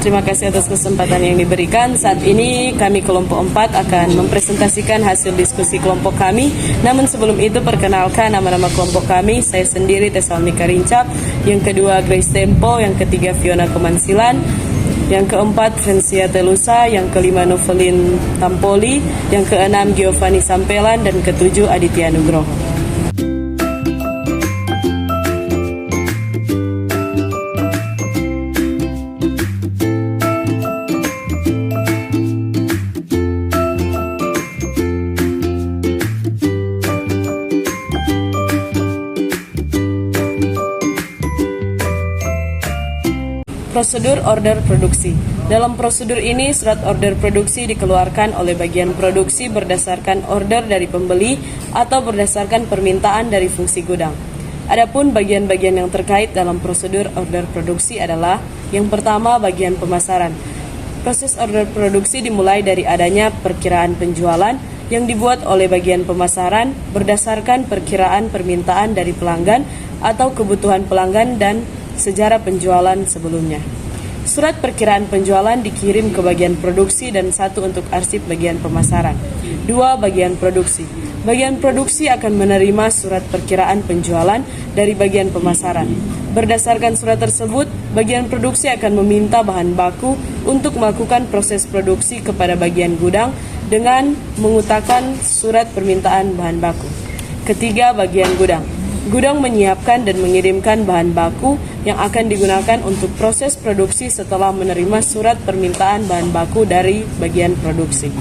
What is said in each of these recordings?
Terima kasih atas kesempatan yang diberikan. Saat ini kami kelompok 4 akan mempresentasikan hasil diskusi kelompok kami. Namun sebelum itu perkenalkan nama-nama kelompok kami. Saya sendiri Tesalmika Rincap, yang kedua Grace Tempo, yang ketiga Fiona Kemansilan, yang keempat Francia Telusa, yang kelima Novelin Tampoli, yang keenam Giovanni Sampelan, dan ketujuh Aditya Nugroho. Prosedur order produksi. Dalam prosedur ini, surat order produksi dikeluarkan oleh bagian produksi berdasarkan order dari pembeli atau berdasarkan permintaan dari fungsi gudang. Adapun bagian-bagian yang terkait dalam prosedur order produksi adalah: yang pertama, bagian pemasaran. Proses order produksi dimulai dari adanya perkiraan penjualan yang dibuat oleh bagian pemasaran berdasarkan perkiraan permintaan dari pelanggan atau kebutuhan pelanggan dan sejarah penjualan sebelumnya. Surat perkiraan penjualan dikirim ke bagian produksi dan satu untuk arsip bagian pemasaran. 2. Bagian produksi. Bagian produksi akan menerima surat perkiraan penjualan dari bagian pemasaran. Berdasarkan surat tersebut, bagian produksi akan meminta bahan baku untuk melakukan proses produksi kepada bagian gudang dengan mengutarakan surat permintaan bahan baku. Ketiga, bagian gudang. Gudang menyiapkan dan mengirimkan bahan baku yang akan digunakan untuk proses produksi setelah menerima surat permintaan bahan baku dari bagian produksi.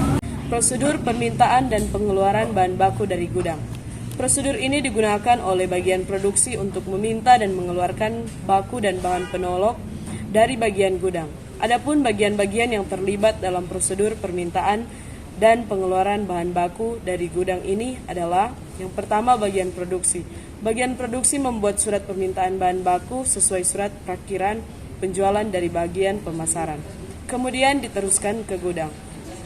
Prosedur permintaan dan pengeluaran bahan baku dari gudang. Prosedur ini digunakan oleh bagian produksi untuk meminta dan mengeluarkan baku dan bahan penolok dari bagian gudang. Adapun bagian-bagian yang terlibat dalam prosedur permintaan dan pengeluaran bahan baku dari gudang ini adalah: yang pertama, bagian produksi. Bagian produksi membuat surat permintaan bahan baku sesuai surat perkiraan penjualan dari bagian pemasaran. Kemudian diteruskan ke gudang.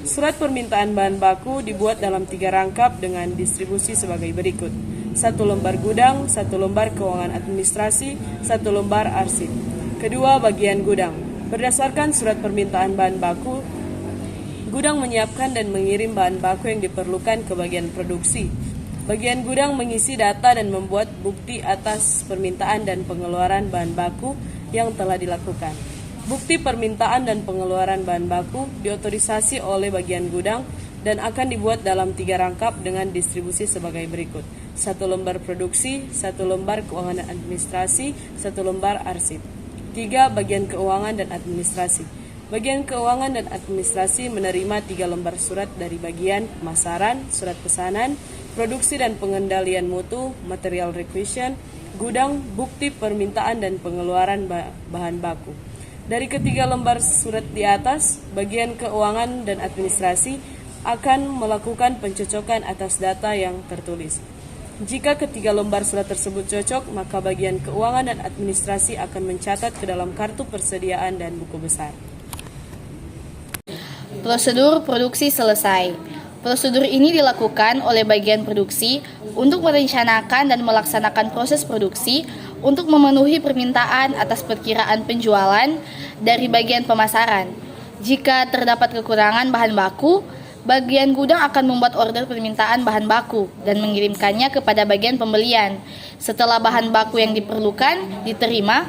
Surat permintaan bahan baku dibuat dalam 3 rangkap dengan distribusi sebagai berikut: 1 lembar gudang, 1 lembar keuangan administrasi, 1 lembar arsip. Kedua, bagian gudang. Berdasarkan surat permintaan bahan baku, gudang menyiapkan dan mengirim bahan baku yang diperlukan ke bagian produksi. Bagian gudang mengisi data dan membuat bukti atas permintaan dan pengeluaran bahan baku yang telah dilakukan. Bukti permintaan dan pengeluaran bahan baku diotorisasi oleh bagian gudang dan akan dibuat dalam 3 rangkap dengan distribusi sebagai berikut: 1 lembar produksi, 1 lembar keuangan administrasi, 1 lembar arsip. 3. Bagian keuangan dan administrasi. Bagian keuangan dan administrasi menerima 3 lembar surat dari bagian pemasaran, surat pesanan, produksi dan pengendalian mutu, material requisition, gudang, bukti permintaan dan pengeluaran bahan baku. Dari ketiga lembar surat di atas, bagian keuangan dan administrasi akan melakukan pencocokan atas data yang tertulis. Jika ketiga lembar surat tersebut cocok, maka bagian keuangan dan administrasi akan mencatat ke dalam kartu persediaan dan buku besar. Prosedur produksi selesai. Prosedur ini dilakukan oleh bagian produksi untuk merencanakan dan melaksanakan proses produksi untuk memenuhi permintaan atas perkiraan penjualan dari bagian pemasaran. Jika terdapat kekurangan bahan baku, bagian gudang akan membuat order permintaan bahan baku dan mengirimkannya kepada bagian pembelian. Setelah bahan baku yang diperlukan diterima,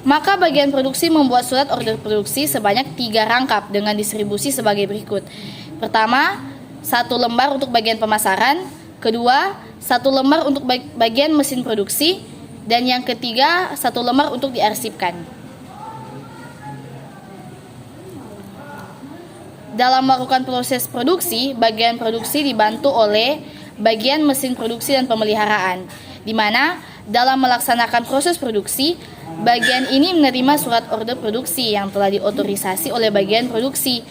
maka bagian produksi membuat surat order produksi sebanyak 3 rangkap dengan distribusi sebagai berikut. Pertama, 1 lembar untuk bagian pemasaran, kedua, 1 lembar untuk bagian mesin produksi, dan yang ketiga, 1 lembar untuk diarsipkan. Dalam melakukan proses produksi, bagian produksi dibantu oleh bagian mesin produksi dan pemeliharaan, di mana dalam melaksanakan proses produksi, bagian ini menerima surat order produksi yang telah diotorisasi oleh bagian produksi.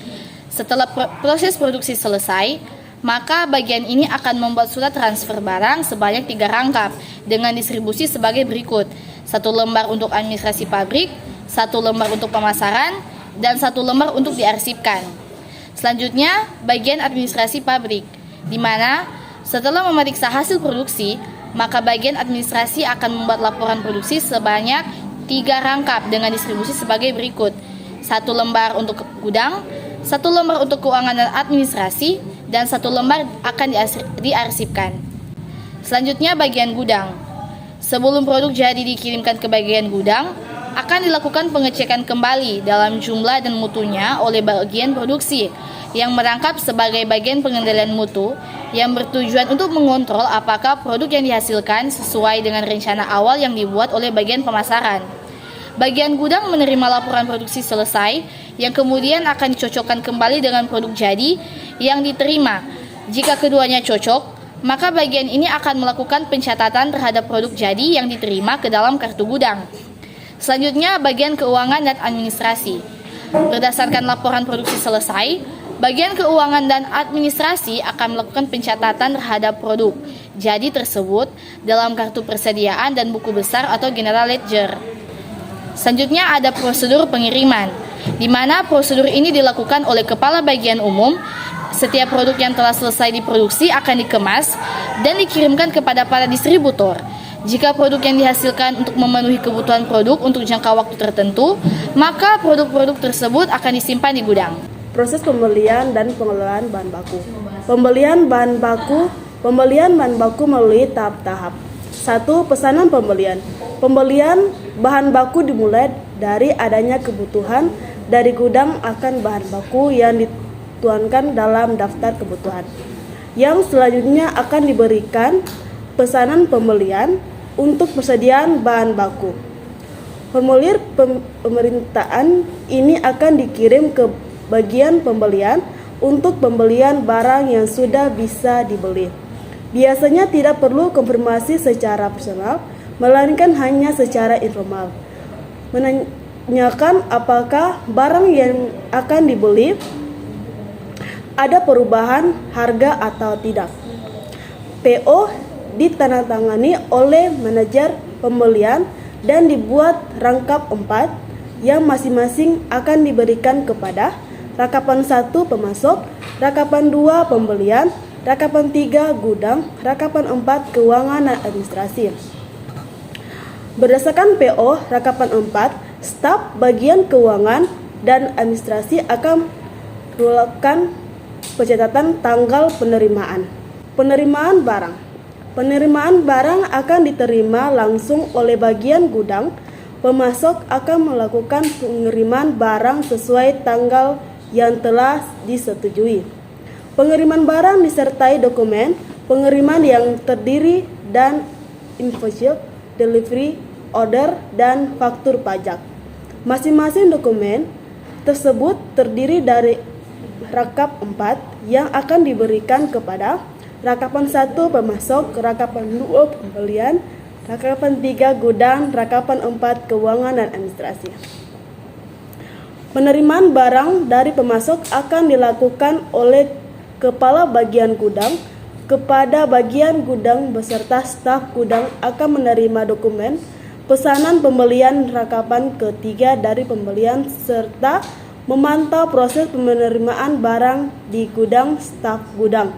Setelah proses produksi selesai, maka bagian ini akan membuat surat transfer barang sebanyak 3 rangkap dengan distribusi sebagai berikut: 1 lembar untuk administrasi pabrik, 1 lembar untuk pemasaran, dan 1 lembar untuk diarsipkan. Selanjutnya, bagian administrasi pabrik, di mana setelah memeriksa hasil produksi, maka bagian administrasi akan membuat laporan produksi sebanyak 3 rangkap dengan distribusi sebagai berikut: 1 1 lembar untuk gudang, 1 lembar untuk keuangan dan administrasi, dan 1 lembar akan diarsipkan. Selanjutnya bagian gudang. Sebelum produk jadi dikirimkan ke bagian gudang, akan dilakukan pengecekan kembali dalam jumlah dan mutunya oleh bagian produksi yang merangkap sebagai bagian pengendalian mutu yang bertujuan untuk mengontrol apakah produk yang dihasilkan sesuai dengan rencana awal yang dibuat oleh bagian pemasaran. Bagian gudang menerima laporan produksi selesai yang kemudian akan dicocokkan kembali dengan produk jadi yang diterima. Jika keduanya cocok, maka bagian ini akan melakukan pencatatan terhadap produk jadi yang diterima ke dalam kartu gudang. Selanjutnya, bagian keuangan dan administrasi. Berdasarkan laporan produksi selesai, bagian keuangan dan administrasi akan melakukan pencatatan terhadap produk jadi tersebut dalam kartu persediaan dan buku besar atau general ledger. Selanjutnya ada prosedur pengiriman, di mana prosedur ini dilakukan oleh kepala bagian umum. Setiap produk yang telah selesai diproduksi akan dikemas dan dikirimkan kepada para distributor. Jika produk yang dihasilkan untuk memenuhi kebutuhan produk untuk jangka waktu tertentu, maka produk-produk tersebut akan disimpan di gudang. Proses pembelian dan pengelolaan bahan baku. Pembelian bahan baku melalui tahap-tahap. 1. Pesanan pembelian. Pembelian bahan baku dimulai dari adanya kebutuhan dari gudang akan bahan baku yang dituangkan dalam daftar kebutuhan. Yang selanjutnya akan diberikan pesanan pembelian untuk persediaan bahan baku. Formulir pemerintahan ini akan dikirim ke bagian pembelian untuk pembelian barang yang sudah bisa dibeli. Biasanya tidak perlu konfirmasi secara personal, melainkan hanya secara informal. Menanyakan apakah barang yang akan dibeli ada perubahan harga atau tidak. PO ditandatangani oleh manajer pembelian dan dibuat rangkap 4 yang masing-masing akan diberikan kepada rakapan 1 pemasok, rakapan 2 pembelian, rakapan 3 gudang, rakapan 4 keuangan dan administrasi. Berdasarkan PO rakapan 4, staf bagian keuangan dan administrasi akan melakukan pencatatan tanggal penerimaan. Penerimaan barang. Penerimaan barang akan diterima langsung oleh bagian gudang. Pemasok akan melakukan pengiriman barang sesuai tanggal yang telah disetujui. Pengiriman barang disertai dokumen pengiriman yang terdiri dan invoice, delivery, order, dan faktur pajak. Masing-masing dokumen tersebut terdiri dari rakap 4 yang akan diberikan kepada rakapan 1 pemasok, rakapan 2 pembelian, rakapan 3 gudang, rakapan 4 keuangan dan administrasi. Penerimaan barang dari pemasok akan dilakukan oleh kepala bagian gudang kepada bagian gudang beserta staf gudang akan menerima dokumen pesanan pembelian rakapan ketiga dari pembelian serta memantau proses penerimaan barang di gudang. Staf gudang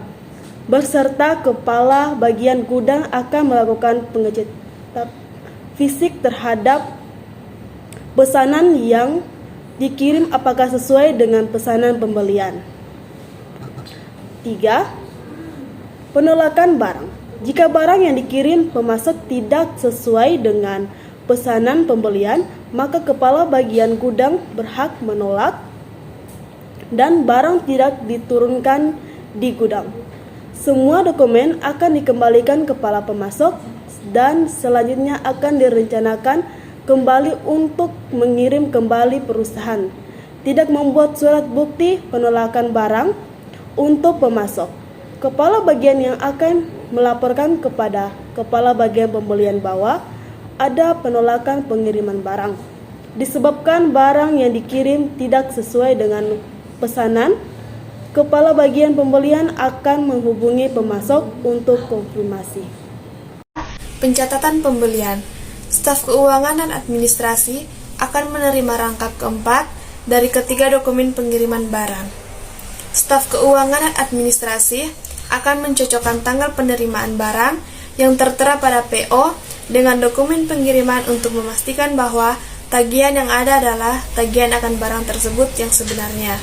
beserta kepala bagian gudang akan melakukan pengecekan fisik terhadap pesanan yang dikirim apakah sesuai dengan pesanan pembelian. 3. Penolakan barang. Jika barang yang dikirim pemasok tidak sesuai dengan pesanan pembelian, maka kepala bagian gudang berhak menolak dan barang tidak diturunkan di gudang. Semua dokumen akan dikembalikan kepala pemasok dan selanjutnya akan direncanakan kembali untuk mengirim kembali perusahaan. Tidak membuat surat bukti penolakan barang untuk pemasok. Kepala bagian yang akan melaporkan kepada kepala bagian pembelian bahwa ada penolakan pengiriman barang disebabkan barang yang dikirim tidak sesuai dengan pesanan. Kepala bagian pembelian akan menghubungi pemasok untuk konfirmasi. Pencatatan pembelian. Staf keuangan dan administrasi akan menerima rangkap keempat dari ketiga dokumen pengiriman barang. Staf keuangan dan administrasi akan mencocokkan tanggal penerimaan barang yang tertera pada PO dengan dokumen pengiriman untuk memastikan bahwa tagihan yang ada adalah tagihan akan barang tersebut yang sebenarnya.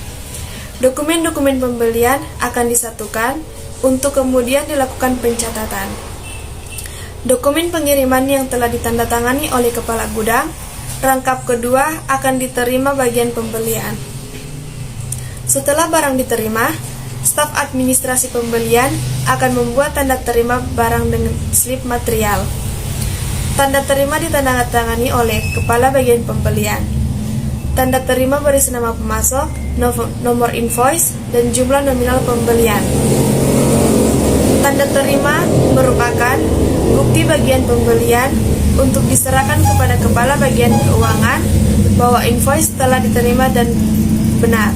Dokumen-dokumen pembelian akan disatukan untuk kemudian dilakukan pencatatan. Dokumen pengiriman yang telah ditandatangani oleh kepala gudang, rangkap kedua akan diterima bagian pembelian. Setelah barang diterima, staf administrasi pembelian akan membuat tanda terima barang dengan slip material. Tanda terima ditandatangani oleh kepala bagian pembelian. Tanda terima berisi nama pemasok, nomor invoice, dan jumlah nominal pembelian. Tanda terima merupakan bukti bagian pembelian untuk diserahkan kepada kepala bagian keuangan bahwa invoice telah diterima dan benar.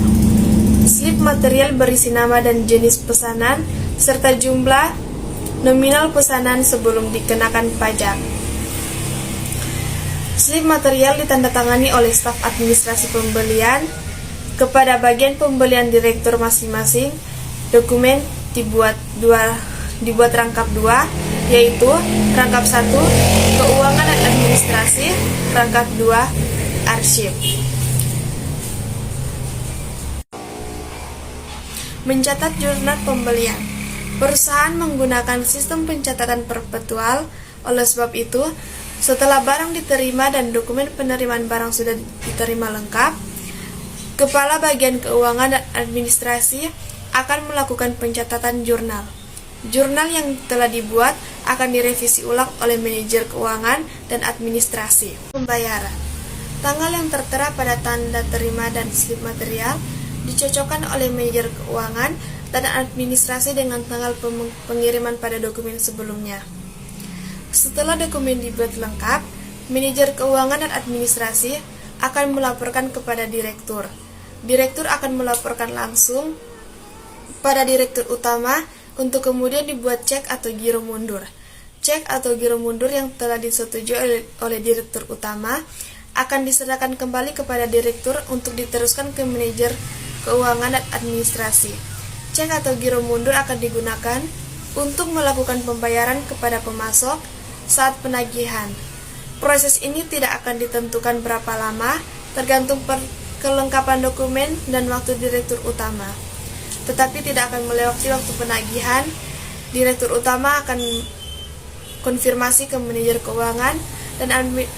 Slip material berisi nama dan jenis pesanan serta jumlah nominal pesanan sebelum dikenakan pajak. Slip material ditandatangani oleh staf administrasi pembelian kepada bagian pembelian direktur masing-masing. Dokumen dibuat rangkap 2, yaitu rangkap 1 keuangan dan administrasi, rangkap 2 arsip. Mencatat jurnal pembelian. Perusahaan menggunakan sistem pencatatan perpetual. Oleh sebab itu, setelah barang diterima dan dokumen penerimaan barang sudah diterima lengkap, kepala bagian keuangan dan administrasi akan melakukan pencatatan jurnal. Jurnal yang telah dibuat akan direvisi ulang oleh manajer keuangan dan administrasi. Pembayaran. Tanggal yang tertera pada tanda terima dan slip material dicocokkan oleh manajer keuangan dan administrasi dengan tanggal pengiriman pada dokumen sebelumnya. Setelah dokumen dibuat lengkap, manajer keuangan dan administrasi akan melaporkan kepada direktur. Direktur akan melaporkan langsung pada direktur utama untuk kemudian dibuat cek atau giro mundur. Cek atau giro mundur yang telah disetujui oleh direktur utama akan diserahkan kembali kepada direktur untuk diteruskan ke manajer keuangan dan administrasi. Cek atau giro mundur akan digunakan untuk melakukan pembayaran kepada pemasok saat penagihan. Proses ini tidak akan ditentukan berapa lama, tergantung kelengkapan dokumen dan waktu direktur utama. Tetapi tidak akan melewati waktu penagihan. Direktur utama akan konfirmasi ke manajer keuangan dan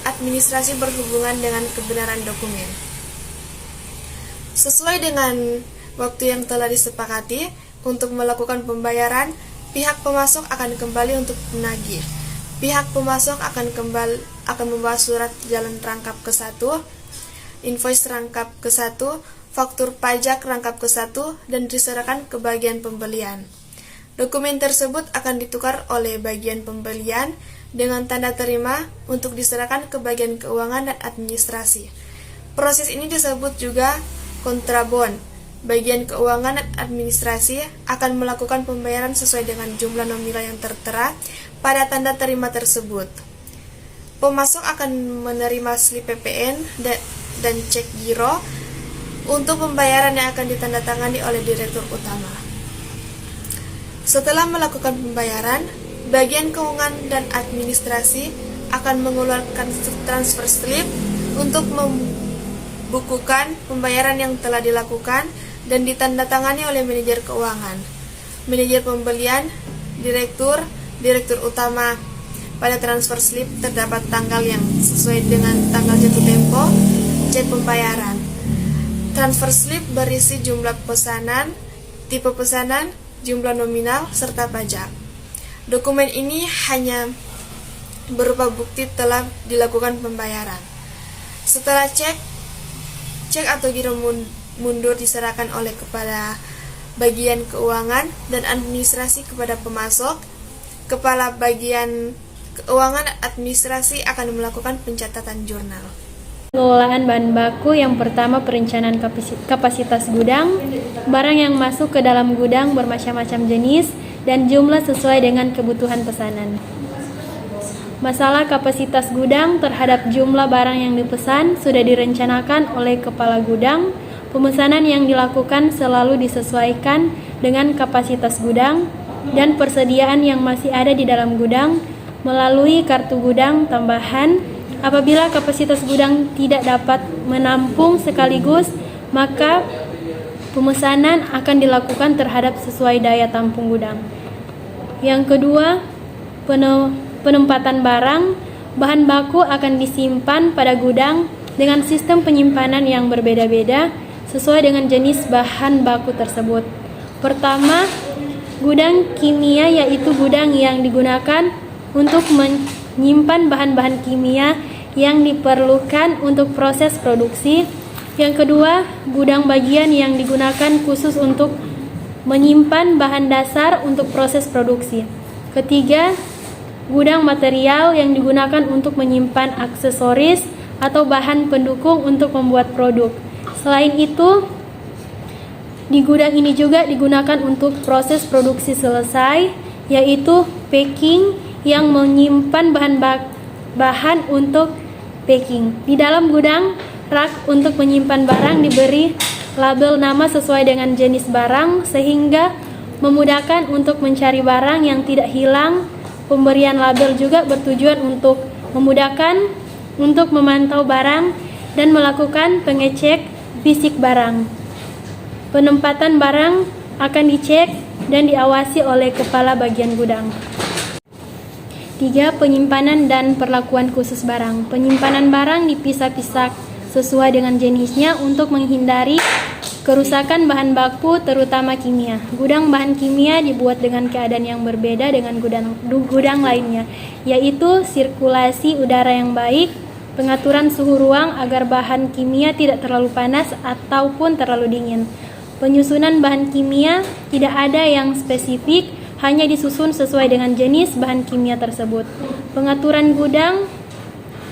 administrasi berhubungan dengan kebenaran dokumen. Sesuai dengan waktu yang telah disepakati untuk melakukan pembayaran, pihak pemasok akan kembali untuk menagih. Pihak pemasok akan membawa surat jalan rangkap ke-1, invoice rangkap ke-1, faktur pajak rangkap ke-1, dan diserahkan ke bagian pembelian. Dokumen tersebut akan ditukar oleh bagian pembelian dengan tanda terima untuk diserahkan ke bagian keuangan dan administrasi. Proses ini disebut juga kontrabon. Bagian keuangan dan administrasi akan melakukan pembayaran sesuai dengan jumlah nominal yang tertera pada tanda terima tersebut. Pemasok akan menerima slip PPN dan cek giro untuk pembayaran yang akan ditandatangani oleh direktur utama. Setelah melakukan pembayaran, bagian keuangan dan administrasi akan mengeluarkan transfer slip untuk membukukan pembayaran yang telah dilakukan dan ditandatangani oleh manajer keuangan, manajer pembelian, direktur utama. Pada transfer slip terdapat tanggal yang sesuai dengan tanggal jatuh tempo cek pembayaran. Transfer slip berisi jumlah pesanan, tipe pesanan, jumlah nominal, serta pajak. Dokumen ini hanya berupa bukti telah dilakukan pembayaran. Setelah cek atau giro mundur diserahkan oleh kepada bagian keuangan dan administrasi kepada pemasok, kepala bagian keuangan dan administrasi akan melakukan pencatatan jurnal. Pengelolaan bahan baku yang pertama, perencanaan kapasitas gudang. Barang yang masuk ke dalam gudang bermacam-macam jenis dan jumlah sesuai dengan kebutuhan pesanan. Masalah kapasitas gudang terhadap jumlah barang yang dipesan sudah direncanakan oleh kepala gudang. Pemesanan yang dilakukan selalu disesuaikan dengan kapasitas gudang dan persediaan yang masih ada di dalam gudang melalui kartu gudang tambahan Apabila kapasitas gudang tidak dapat menampung sekaligus, maka pemesanan akan dilakukan terhadap sesuai daya tampung gudang. Yang kedua, penempatan barang. Bahan baku akan disimpan pada gudang dengan sistem penyimpanan yang berbeda-beda sesuai dengan jenis bahan baku tersebut. Pertama, gudang kimia, yaitu gudang yang digunakan untuk menyimpan bahan-bahan kimia yang diperlukan untuk proses produksi. Yang kedua, gudang bagian yang digunakan khusus untuk menyimpan bahan dasar untuk proses produksi. Ketiga, gudang material yang digunakan untuk menyimpan aksesoris atau bahan pendukung untuk membuat produk. Selain itu, di gudang ini juga digunakan untuk proses produksi selesai, yaitu packing yang menyimpan bahan untuk packing. Di dalam gudang, rak untuk menyimpan barang diberi label nama sesuai dengan jenis barang sehingga memudahkan untuk mencari barang yang tidak hilang. Pemberian label juga bertujuan untuk memudahkan untuk memantau barang dan melakukan pengecek fisik barang. Penempatan barang akan dicek dan diawasi oleh kepala bagian gudang. 3. Penyimpanan dan perlakuan khusus barang. Penyimpanan barang dipisah-pisah sesuai dengan jenisnya untuk menghindari kerusakan bahan baku, terutama kimia. Gudang bahan kimia dibuat dengan keadaan yang berbeda dengan gudang lainnya, yaitu sirkulasi udara yang baik, pengaturan suhu ruang agar bahan kimia tidak terlalu panas ataupun terlalu dingin. Penyusunan bahan kimia tidak ada yang spesifik, hanya disusun sesuai dengan jenis bahan kimia tersebut. Pengaturan gudang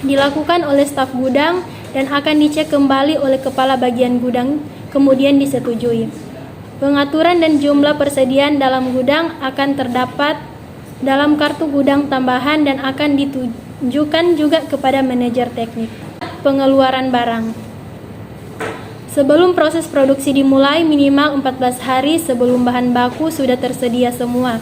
dilakukan oleh staf gudang dan akan dicek kembali oleh kepala bagian gudang, kemudian disetujui. Pengaturan dan jumlah persediaan dalam gudang akan terdapat dalam kartu gudang tambahan dan akan ditunjukkan juga kepada manajer teknik. Pengeluaran barang. Sebelum proses produksi dimulai, minimal 14 hari sebelum bahan baku sudah tersedia semua.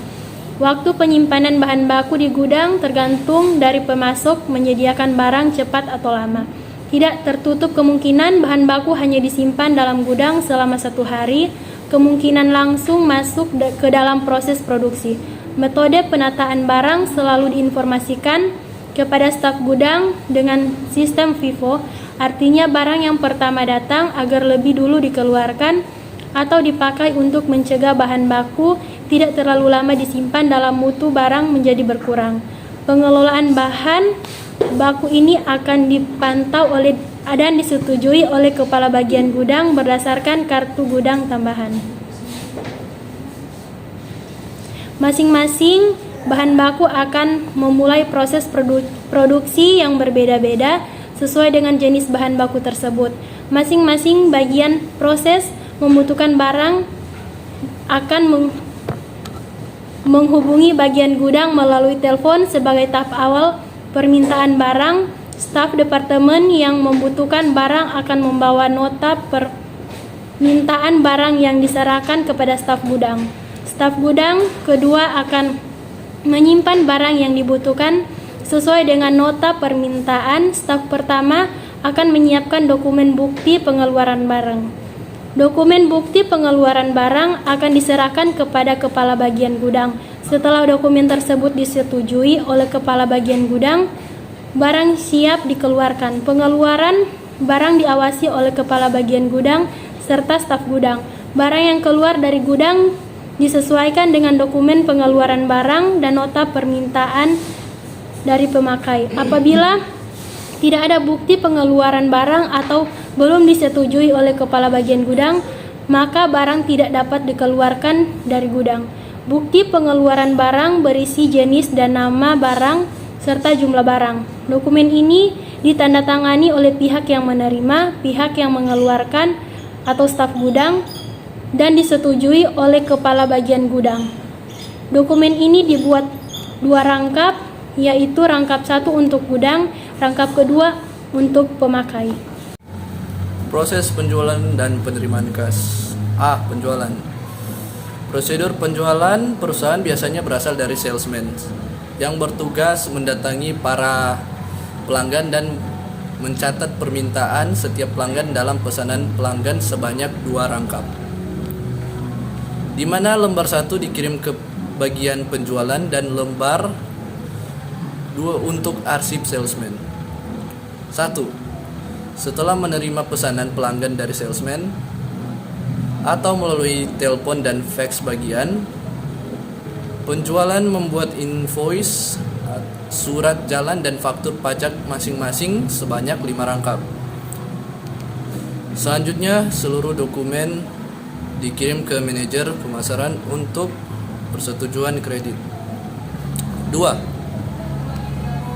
Waktu penyimpanan bahan baku di gudang tergantung dari pemasok menyediakan barang cepat atau lama. Tidak tertutup kemungkinan bahan baku hanya disimpan dalam gudang selama 1 hari, kemungkinan langsung masuk ke dalam proses produksi. Metode penataan barang selalu diinformasikan kepada staf gudang dengan sistem FIFO, artinya barang yang pertama datang agar lebih dulu dikeluarkan atau dipakai untuk mencegah bahan baku tidak terlalu lama disimpan dalam mutu barang menjadi berkurang. Pengelolaan bahan baku ini akan dipantau dan disetujui oleh kepala bagian gudang berdasarkan kartu gudang tambahan. Masing-masing bahan baku akan memulai proses produksi yang berbeda-beda sesuai dengan jenis bahan baku tersebut. Masing-masing bagian proses membutuhkan barang akan menghubungi bagian gudang melalui telepon sebagai tahap awal permintaan barang. Staf departemen yang membutuhkan barang akan membawa nota permintaan barang yang diserahkan kepada staf gudang. Staf gudang kedua akan menyimpan barang yang dibutuhkan sesuai dengan nota permintaan. Staf pertama akan menyiapkan dokumen bukti pengeluaran barang. Dokumen bukti pengeluaran barang akan diserahkan kepada kepala bagian gudang. Setelah dokumen tersebut disetujui oleh kepala bagian gudang, barang siap dikeluarkan. Pengeluaran barang diawasi oleh kepala bagian gudang serta staf gudang. Barang yang keluar dari gudang disesuaikan dengan dokumen pengeluaran barang dan nota permintaan dari pemakai. Apabila tidak ada bukti pengeluaran barang atau belum disetujui oleh kepala bagian gudang, maka barang tidak dapat dikeluarkan dari gudang. Bukti pengeluaran barang berisi jenis dan nama barang serta jumlah barang. Dokumen ini ditandatangani oleh pihak yang menerima, pihak yang mengeluarkan atau staf gudang, dan disetujui oleh kepala bagian gudang. Dokumen ini dibuat 2 rangkap, yaitu rangkap 1 untuk gudang, rangkap kedua untuk pemakai. Proses penjualan dan penerimaan kas. A. Penjualan. Prosedur penjualan perusahaan biasanya berasal dari salesman yang bertugas mendatangi para pelanggan dan mencatat permintaan setiap pelanggan dalam pesanan pelanggan sebanyak 2 rangkap. Di mana lembar 1 dikirim ke bagian penjualan dan lembar 2 untuk arsip salesman. 1. Setelah menerima pesanan pelanggan dari salesman atau melalui telepon dan fax bagian, penjualan membuat invoice, surat jalan dan faktur pajak masing-masing sebanyak 5 rangkap. Selanjutnya, seluruh dokumen dikirim ke manajer pemasaran untuk persetujuan kredit. 2.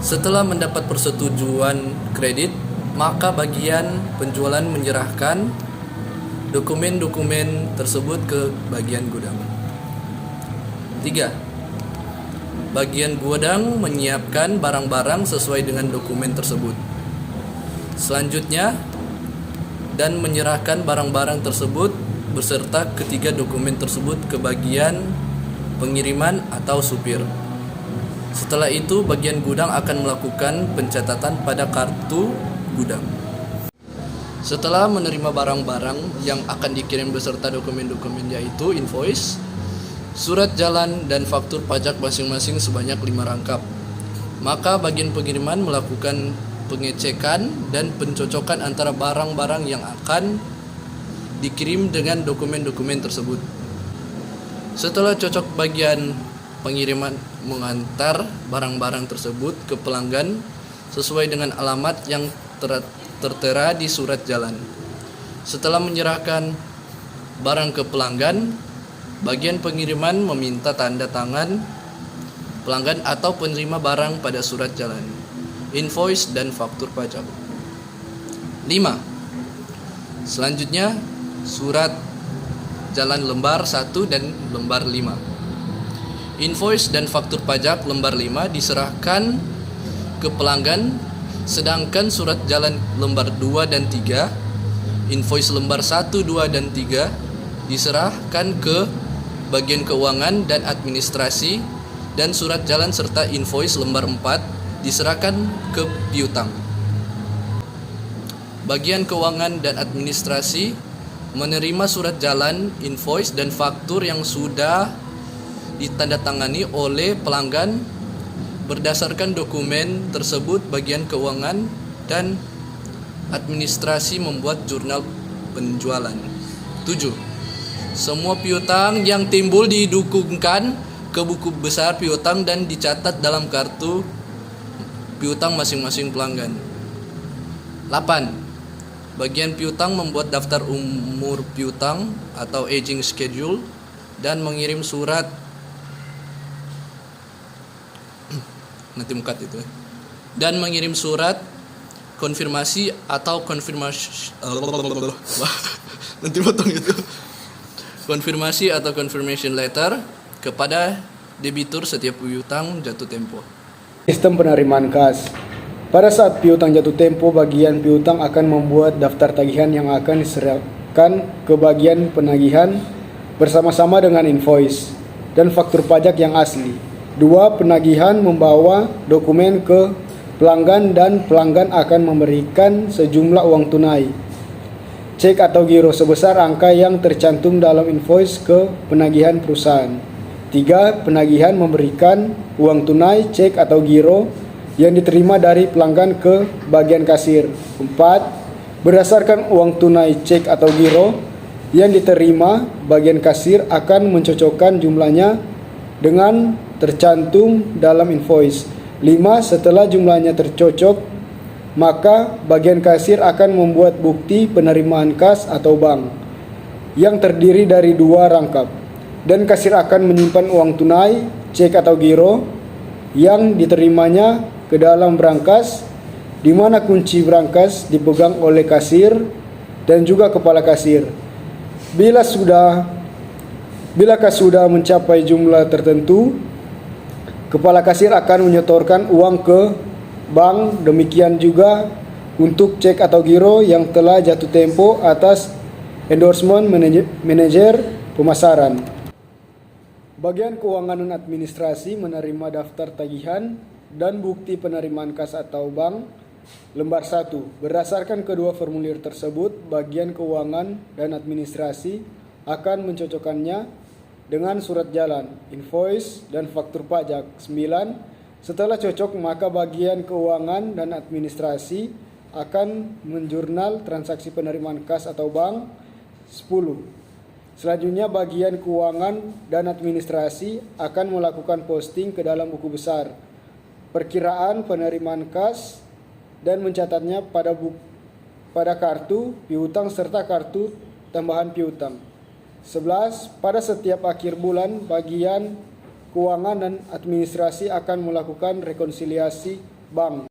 Setelah mendapat persetujuan kredit, maka bagian penjualan menyerahkan dokumen-dokumen tersebut ke bagian gudang. 3. Bagian gudang menyiapkan barang-barang sesuai dengan dokumen tersebut. Selanjutnya, dan menyerahkan barang-barang tersebut beserta ketiga dokumen tersebut ke bagian pengiriman atau supir. Setelah itu, bagian gudang akan melakukan pencatatan pada kartu gudang. Setelah menerima barang-barang yang akan dikirim beserta dokumen-dokumen yaitu invoice, surat jalan dan faktur pajak masing-masing sebanyak 5 rangkap, maka bagian pengiriman melakukan pengecekan dan pencocokan antara barang-barang yang akan dikirim dengan dokumen-dokumen tersebut. Setelah cocok, bagian pengiriman mengantar barang-barang tersebut ke pelanggan sesuai dengan alamat yang tertera di surat jalan. Setelah menyerahkan barang ke pelanggan, bagian pengiriman meminta tanda tangan pelanggan atau penerima barang pada surat jalan, invoice dan faktur pajak. 5. Selanjutnya, surat jalan lembar 1 dan lembar 5. Invoice dan faktur pajak lembar 5 diserahkan ke pelanggan, sedangkan surat jalan lembar 2 dan 3, invoice lembar 1, 2, dan 3 diserahkan ke bagian keuangan dan administrasi, dan surat jalan serta invoice lembar 4 diserahkan ke piutang. Bagian keuangan dan administrasi menerima surat jalan, invoice, dan faktur yang sudah ditandatangani oleh pelanggan. Berdasarkan dokumen tersebut, bagian keuangan dan administrasi membuat jurnal penjualan. 7. Semua piutang yang timbul didukungkan ke buku besar piutang dan dicatat dalam kartu piutang masing-masing pelanggan. 8. Bagian piutang membuat daftar umur piutang atau aging schedule dan mengirim surat nanti mukat itu dan mengirim surat konfirmasi atau konfirmasi nanti potong itu konfirmasi atau confirmation letter kepada debitur setiap piutang jatuh tempo. Sistem penerimaan kas. Pada saat piutang jatuh tempo, bagian piutang akan membuat daftar tagihan yang akan diserahkan ke bagian penagihan bersama-sama dengan invoice dan faktur pajak yang asli. 2. Penagihan membawa dokumen ke pelanggan dan pelanggan akan memberikan sejumlah uang tunai, cek atau giro sebesar angka yang tercantum dalam invoice ke penagihan perusahaan. 3. Penagihan memberikan uang tunai, cek atau giro yang diterima dari pelanggan ke bagian kasir. 4. Berdasarkan uang tunai, cek atau giro yang diterima, bagian kasir akan mencocokkan jumlahnya dengan tercantum dalam invoice. 5. Setelah jumlahnya tercocok, maka bagian kasir akan membuat bukti penerimaan kas atau bank yang terdiri dari 2 rangkap, dan kasir akan menyimpan uang tunai, cek atau giro yang diterimanya ke dalam berangkas, di mana kunci berangkas dipegang oleh kasir dan juga kepala kasir. Bilakah sudah mencapai jumlah tertentu, kepala kasir akan menyetorkan uang ke bank. Demikian juga untuk cek atau giro yang telah jatuh tempo atas endorsement manajer pemasaran. Bagian keuangan dan administrasi menerima daftar tagihan dan bukti penerimaan kas atau bank. Lembar 1. Berdasarkan kedua formulir tersebut, bagian keuangan dan administrasi akan mencocokkannya dengan surat jalan, invoice, dan faktur pajak. 9. Setelah cocok, maka bagian keuangan dan administrasi akan menjurnal transaksi penerimaan kas atau bank. 10. Selanjutnya, bagian keuangan dan administrasi akan melakukan posting ke dalam buku besar perkiraan penerimaan kas dan mencatatnya pada kartu piutang serta kartu tambahan piutang. 11. Pada setiap akhir bulan, bagian keuangan dan administrasi akan melakukan rekonsiliasi bank.